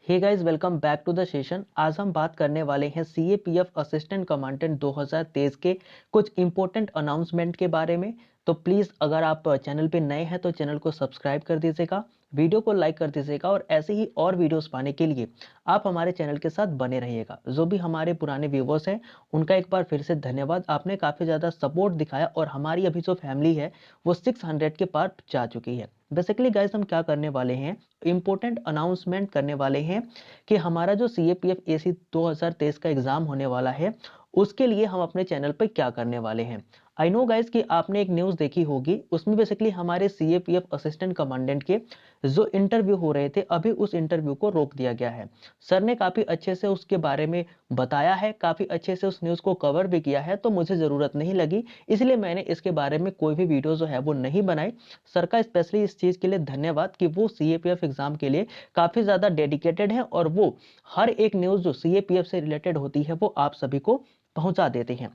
Hey guys, welcome back to the session. आज हम बात करने वाले हैं सीएपीएफ असिस्टेंट कमांडेंट 2023 के कुछ इंपॉर्टेंट अनाउंसमेंट के बारे में। तो प्लीज़ अगर आप चैनल पे नए हैं तो चैनल को सब्सक्राइब कर दीजिएगा, वीडियो को लाइक कर दीजिएगा और ऐसे ही और वीडियोस पाने के लिए आप हमारे चैनल के साथ बने रहिएगा। जो भी हमारे पुराने व्यूवर्स हैं उनका एक बार फिर से धन्यवाद। आपने काफ़ी ज़्यादा सपोर्ट दिखाया और हमारी अभी जो फैमिली है वो 600 के पार जा चुकी है। बेसिकली गाइस, हम क्या करने वाले हैं, इंपॉर्टेंट अनाउंसमेंट करने वाले हैं कि हमारा जो सीएपीएफ एसी 2023 का एग्जाम होने वाला है उसके लिए हम अपने चैनल पर क्या करने वाले हैं। आई नो गाइस कि आपने एक न्यूज़ देखी होगी, उसमें बेसिकली हमारे सीएपीएफ असिस्टेंट कमांडेंट के जो इंटरव्यू हो रहे थे अभी उस इंटरव्यू को रोक दिया गया है। सर ने काफ़ी अच्छे से उसके बारे में बताया है, काफ़ी अच्छे से उस न्यूज़ को कवर भी किया है, तो मुझे ज़रूरत नहीं लगी, इसलिए मैंने इसके बारे में कोई भी वीडियो जो है वो नहीं बनाई। सर का स्पेशली इस चीज़ के लिए धन्यवाद कि वो सीएपीएफ एग्जाम के लिए काफ़ी ज़्यादा डेडिकेटेड है और वो हर एक न्यूज़ जो सीएपीएफ से रिलेटेड होती है वो आप सभी को पहुंचा देते हैं।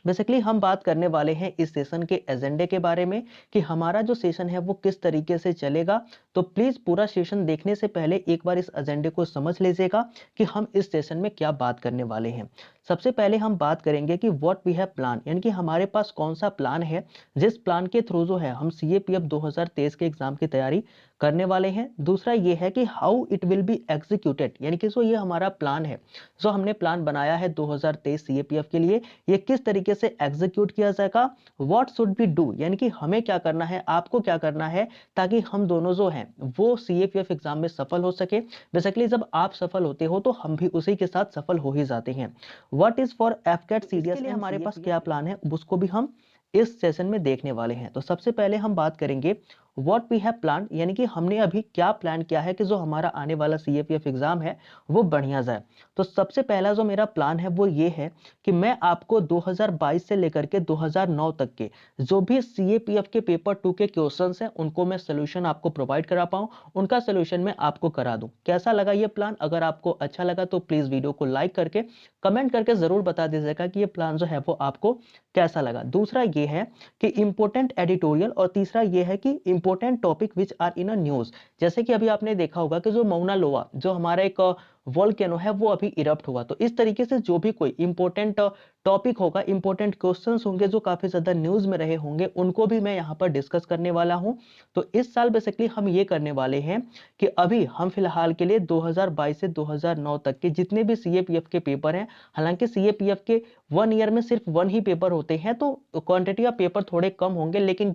बेसिकली हम बात करने वाले हैं इस सेशन के एजेंडे के बारे में कि हमारा जो सेशन है वो किस तरीके से चलेगा। तो प्लीज़ पूरा सेशन देखने से पहले एक बार इस एजेंडे को समझ लीजिएगा कि हम इस सेशन में क्या बात करने वाले हैं। सबसे पहले हम बात करेंगे कि व्हाट वी हैव प्लान, यानी कि हमारे पास कौन सा प्लान है जिस प्लान के थ्रू जो है हम सीएपीएफ 2023 के एग्जाम की तैयारी करने वाले हैं। दूसरा ये है कि how it will be executed, यानी कि जो ये हमारा प्लान है, जो हमने प्लान बनाया है 2023 सीएपीएफ के लिए, ये किस तरीके से एग्जीक्यूट किया जाएगा। व्हाट शुड बी डू, यानी कि हमें क्या करना है, आपको क्या करना है, ताकि हम दोनों जो हैं वो सीएपीएफ एग्जाम में सफल हो सके। बेसिकली जब आप सफल होते हो तो हम भी उसी के साथ सफल हो ही जाते हैं। What is for AFCAT CDS के लिए हमारे पास क्या प्लान है उसको भी हम इस सेशन में देखने वाले हैं। तो सबसे पहले हम बात करेंगे व्हाट वी हैव प्लान, यानी कि हमने अभी क्या प्लान किया है कि जो हमारा आने वाला सीएपीएफ एग्जाम है वो बढ़िया जाए। तो सबसे पहला जो मेरा प्लान है वो ये है कि मैं आपको 2022 से लेकर के 2009 तक के जो भी सीएपीएफ के पेपर 2 के क्वेश्चंस हैं उनको मैं सोल्यूशन आपको प्रोवाइड करा पाऊं, उनका सोल्यूशन मैं आपको करा दूं। कैसा लगा ये प्लान? अगर आपको अच्छा लगा तो प्लीज वीडियो को लाइक करके कमेंट करके जरूर बता दीजिएगा कि ये प्लान जो है वो आपको कैसा लगा। दूसरा ये है कि इंपॉर्टेंट एडिटोरियल, और तीसरा ये है कि important topic which are in a news. जैसे कि अभी आपने देखा होगा कि जो मौना लोआ जो हमारा एक वोल्केनो है वो अभी इरप्ट हुआ, तो इस तरीके से जो भी कोई इंपॉर्टेंट टॉपिक होगा, इंपॉर्टेंट क्वेश्चंस होंगे जो काफी ज्यादा न्यूज में रहे होंगे, उनको भी मैं यहाँ पर डिस्कस करने वाला हूँ। तो इस साल बेसिकली हम ये करने वाले हैं कि अभी हम फिलहाल के लिए 2022 से 2009 तक के जितने भी सीएपीएफ के पेपर हैं, हालांकि सीएपीएफ के 1 ईयर में सिर्फ 1 ही पेपर होते हैं तो क्वांटिटी ऑफ पेपर थोड़े कम होंगे, लेकिन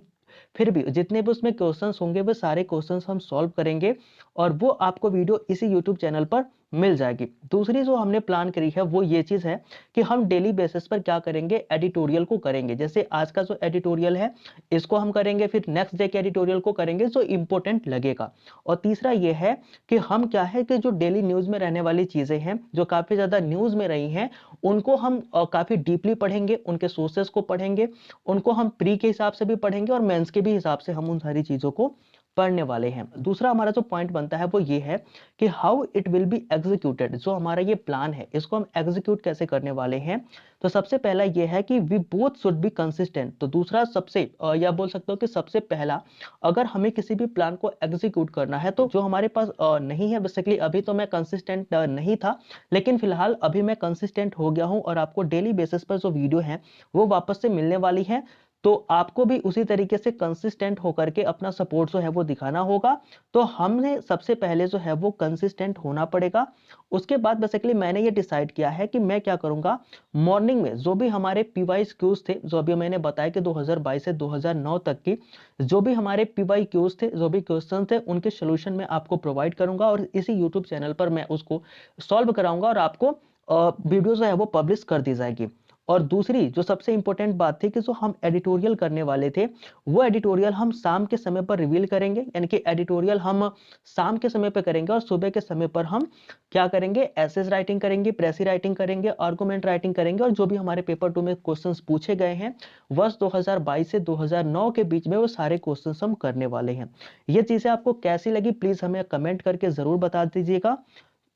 फिर भी जितने भी उसमें क्वेश्चंस होंगे वो सारे क्वेश्चंस हम सॉल्व करेंगे और वो आपको वीडियो इसी यूट्यूब चैनल पर मिल जाएगी। दूसरी जो हमने प्लान करी है वो ये चीज है कि हम डेली बेसिस पर क्या करेंगे, एडिटोरियल को करेंगे। जैसे आज का जो एडिटोरियल है इसको हम करेंगे, फिर नेक्स्ट डे के एडिटोरियल को करेंगे जो इंपॉर्टेंट लगेगा। और तीसरा ये है कि हम क्या है कि जो डेली न्यूज में रहने वाली चीजें हैं जो काफी ज्यादा न्यूज में रही हैं उनको हम काफी डीपली पढ़ेंगे, उनके सोर्सेस को पढ़ेंगे, उनको हम प्री के हिसाब से भी पढ़ेंगे और मेंस के भी हिसाब से हम उन सारी चीजों को पढ़ने वाले हैं। दूसरा हमारा जो पॉइंट बनता है वो ये है कि how it will be executed, जो हमारा ये प्लान है इसको हम एग्जीक्यूट कैसे करने वाले हैं। तो सबसे पहला ये है कि we both should be consistent. तो दूसरा सबसे या बोल सकते हो कि सबसे पहला, अगर हमें किसी भी प्लान को एग्जीक्यूट करना है तो जो हमारे पास नहीं है, बेसिकली अभी तो मैं कंसिस्टेंट नहीं था, लेकिन फिलहाल अभी मैं कंसिस्टेंट हो गया हूं और आपको डेली बेसिस पर जो वीडियो है वो वापस से मिलने वाली है। तो आपको भी उसी तरीके से कंसिस्टेंट होकर के अपना सपोर्ट जो है वो दिखाना होगा। तो हमने सबसे पहले जो है वो कंसिस्टेंट होना पड़ेगा। उसके बाद बेसिकली मैंने ये डिसाइड किया है कि मैं क्या करूंगा, मॉर्निंग में जो भी हमारे पीवाई क्यूज थे, जो अभी मैंने बताया कि 2022 से 2009 तक की जो भी हमारे पीवाई क्यूज थे, जो भी क्वेश्चन थे, उनके सोल्यूशन मैं आपको प्रोवाइड करूंगा और इसी यूट्यूब चैनल पर मैं उसको सॉल्व कराऊंगा और आपको वीडियो जो है वो पब्लिश कर दी जाएगी। और दूसरी जो सबसे इंपॉर्टेंट बात थी कि जो हम एडिटोरियल करने वाले थे वो एडिटोरियल हम शाम के समय पर रिवील करेंगे, यानी कि एडिटोरियल हम शाम के समय पर करेंगे और सुबह के समय पर हम क्या करेंगे, एसेज राइटिंग करेंगे, प्रेसी राइटिंग करेंगे, आर्गुमेंट राइटिंग करेंगे और जो भी हमारे पेपर 2 में क्वेश्चंस पूछे गए हैं वर्ष 2022 से 2009 के बीच में वो सारे क्वेश्चंस हम करने वाले हैं। ये चीजें आपको कैसी लगी प्लीज हमें कमेंट करके जरूर बता दीजिएगा।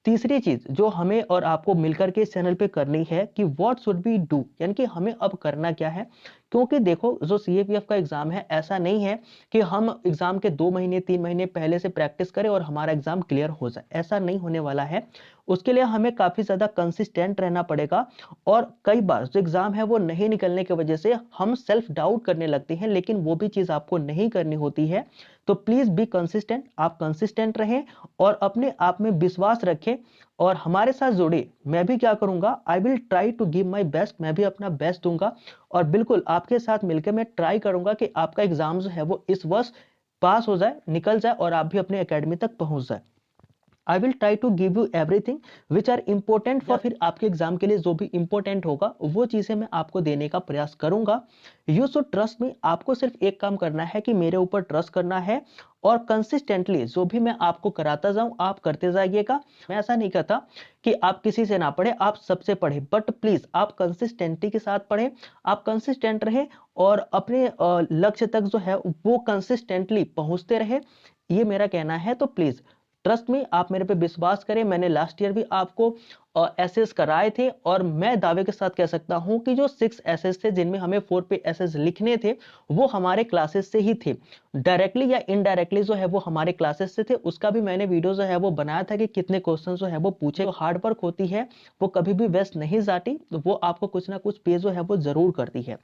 तीसरी चीज जो हमें और आपको मिलकर के इस चैनल पे करनी है कि व्हाट शुड बी डू, यानी कि हमें अब करना क्या है क्योंकि देखो जो सीएपीएफ का एग्जाम है ऐसा नहीं है कि हम एग्जाम के 2 महीने 3 महीने पहले से प्रैक्टिस करें और हमारा एग्जाम क्लियर हो जाए, ऐसा नहीं होने वाला है। उसके लिए हमें काफी ज्यादा कंसिस्टेंट रहना पड़ेगा और कई बार जो एग्जाम है वो नहीं निकलने की वजह से हम सेल्फ डाउट करने लगते हैं, लेकिन वो भी चीज आपको नहीं करनी होती है। तो प्लीज बी कंसिस्टेंट, आप कंसिस्टेंट रहें और अपने आप में विश्वास रखें और हमारे साथ जुड़े। मैं भी क्या करूंगा, I will try to give my best, मैं भी अपना बेस्ट दूंगा और बिल्कुल आपके साथ मिलकर मैं ट्राई करूंगा कि आपका एग्जाम जो है वो इस वर्ष पास हो जाए, निकल जाए और आप भी अपने एकेडमी तक पहुंच जाए। I will try to give you everything which are important for, फिर आपके एग्जाम के लिए जो भी इंपॉर्टेंट होगा वो चीजें मैं आपको देने का प्रयास करूंगा। यू शुड ट्रस्ट मी, आपको सिर्फ एक काम करना है कि मेरे ऊपर ट्रस्ट करना है और कंसिस्टेंटली जो भी मैं आपको कराता जाऊं आप करते जाइएगा। मैं ऐसा नहीं कहता कि आप किसी से ना पढ़े, आप सबसे पढ़े, बट प्लीज आप कंसिस्टेंटी के साथ पढ़े, आप कंसिस्टेंट रहे और अपने लक्ष्य तक जो है वो कंसिस्टेंटली पहुंचते रहे, ये मेरा कहना है। तो प्लीज ट्रस्ट में, आप मेरे पे विश्वास करें। मैंने लास्ट ईयर भी आपको एसेस कराए थे और मैं दावे के साथ कह सकता हूं कि जो 6 एसेस थे जिनमें हमें 4 पे एसेस लिखने थे वो हमारे क्लासेस से ही थे, डायरेक्टली या इनडायरेक्टली जो है वो हमारे क्लासेस से थे। उसका भी मैंने वीडियो जो है वो बनाया था कि कितने क्वेश्चन जो है वो पूछे। तो हार्ड वर्क होती है वो कभी भी वेस्ट नहीं जाती, तो वो आपको कुछ ना कुछ पे जो है वो जरूर करती है।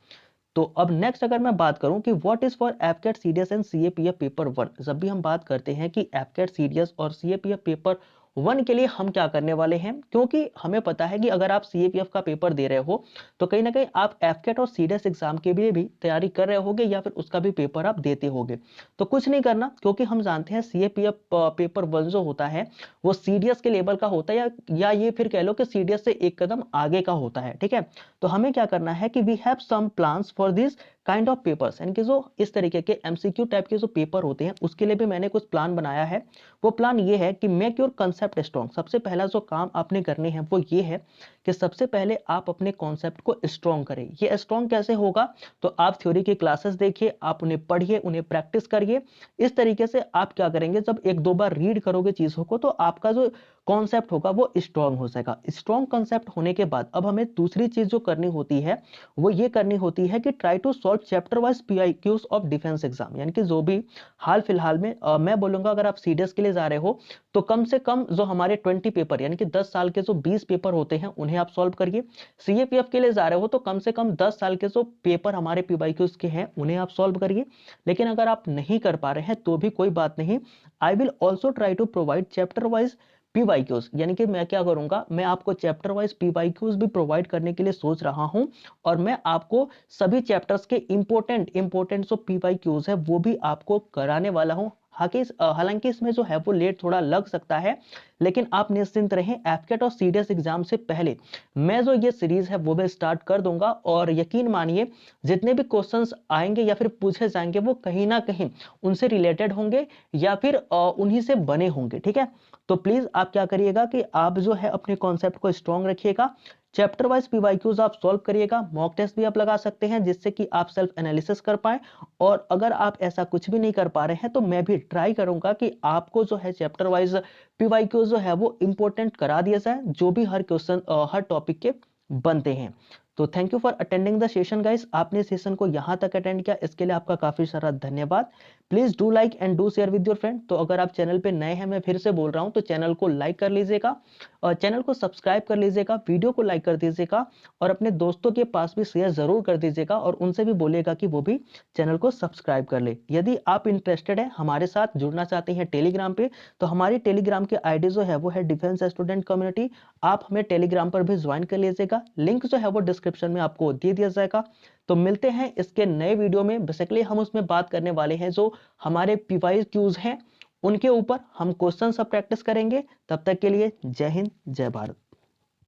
तो अब नेक्स्ट अगर मैं बात करूं कि what is for AFCAT CDS and CAPF paper 1, जब भी हम बात करते हैं कि एफकेट सीडीएस और सीएपीएफ पेपर 1 के लिए हम क्या करने वाले हैं, क्योंकि हमें पता है कि अगर आप सीएपीएफ का पेपर दे रहे हो तो कहीं ना कहीं आप एफकेट और सीडीएस एग्जाम के लिए भी तैयारी कर रहे होगे या फिर उसका भी पेपर आप देते होगे। तो कुछ नहीं करना, क्योंकि हम जानते हैं सीएपीएफ पेपर 1 जो होता है वो सीडीएस के लेवल का होता है या ये फिर कह लो कि सीडीएस से एक कदम आगे का होता है, ठीक है। तो हमें क्या करना है कि we have some plans for this kind of papers, यानी कि जो इस तरीके के एमसीक्यू टाइप के जो पेपर होते हैं उसके लिए भी मैंने कुछ प्लान बनाया है। वो प्लान ये है कि मेक योर कंसेप्ट स्ट्रॉन्ग। सबसे पहला जो काम आपने करने हैं वो ये है कि सबसे पहले आप अपने कॉन्सेप्ट को स्ट्रॉन्ग करें। ये स्ट्रॉन्ग कैसे होगा, तो आप थ्योरी की क्लासेस देखिए, आप उन्हें पढ़िए, उन्हें प्रैक्टिस करिए। इस तरीके से आप क्या करेंगे, जब एक दो बार रीड करोगे चीजों को तो आपका जो कॉन्सेप्ट होगा वो स्ट्रॉन्ग हो जाएगा। स्ट्रॉन्ग कॉन्सेप्ट होने के बाद अब हमें दूसरी चीज जो करनी होती है वो ये करनी होती है कि try to solve chapter wise PIQs of defence exam, यानी कि जो भी हाल फिलहाल में मैं बोलूंगा अगर आप सीडीएस के लिए जा रहे हो तो कम से कम जो हमारे 20 पेपर यानी कि 10 साल के जो 20 पेपर होते हैं उन्हें आप सॉल्व करिए। सीएपीएफ के लिए जा रहे हो तो कम से कम 10 साल के जो पेपर हमारे पीवाईक्यूज के हैं उन्हें आप सॉल्व करिए। लेकिन अगर आप नहीं कर पा रहे हैं तो भी कोई बात नहीं, I will also try to provide chapter wise PYQs, यानी कि मैं क्या करूंगा, मैं आपको चैप्टर वाइज पीवाईक्यूज भी प्रोवाइड करने के लिए सोच रहा हूं और मैं आपको सभी चैप्टर्स के इंपॉर्टेंट जो पीवाईक्यूज है वो भी आपको कराने वाला हूं। हालांकि इसमें जो है वो लेट थोड़ा लग सकता है, लेकिन आप निश्चिंत रहें, एफकेट और सीडीएस एग्जाम से पहले मैं जो ये सीरीज है वो मैं स्टार्ट कर दूंगा और यकीन मानिए जितने भी क्वेश्चंस आएंगे या फिर पूछे जाएंगे वो कहीं ना कहीं उनसे रिलेटेड होंगे या फिर उन्हीं से बने होंगे, ठीक है। तो प्लीज आप क्या करिएगा कि आप जो है अपने कॉन्सेप्ट को स्ट्रॉन्ग रखिएगा, चैप्टर वाइज पीवाईक्यूज आप सॉल्व करिएगा, मॉक टेस्ट भी आप लगा सकते हैं जिससे कि आप सेल्फ एनालिसिस कर पाए। और अगर आप ऐसा कुछ भी नहीं कर पा रहे हैं तो मैं भी ट्राई करूंगा कि आपको जो है चैप्टर वाइज पीवाईक्यूज जो है वो इंपॉर्टेंट करा दिया जाए, जो भी हर क्वेश्चन हर टॉपिक के बनते हैं। तो thank you for attending the session guys, आपने सेशन को यहां तक अटेंड किया इसके लिए आपका काफी सारा धन्यवाद। Please do like and do share with your friend. तो अगर आप चैनल पे नए हैं, मैं फिर से बोल रहा हूं, तो चैनल को लाइक कर लीजिएगा और चैनल को सब्सक्राइब कर लीजिएगा, वीडियो को लाइक कर दीजिएगा और अपने दोस्तों के पास भी शेयर जरूर कर दीजिएगा और उनसे भी बोलिएगा कि वो भी चैनल को सब्सक्राइब कर ले। यदि आप इंटरेस्टेड है, हमारे साथ जुड़ना चाहते हैं टेलीग्राम पे, तो हमारी टेलीग्राम की आईडी जो है वो है डिफेंस स्टूडेंट कम्युनिटी। आप हमें टेलीग्राम पर भी ज्वाइन कर लीजिएगा, लिंक जो है वो डिस्क्रिप्शन में आपको दे दिया जाएगा। तो मिलते हैं इसके नए वीडियो में। बेसिकली हम उसमें बात करने वाले हैं जो हमारे पीवाईक्यूज हैं उनके ऊपर हम क्वेश्चन सब प्रैक्टिस करेंगे। तब तक के लिए जय हिंद जय भारत।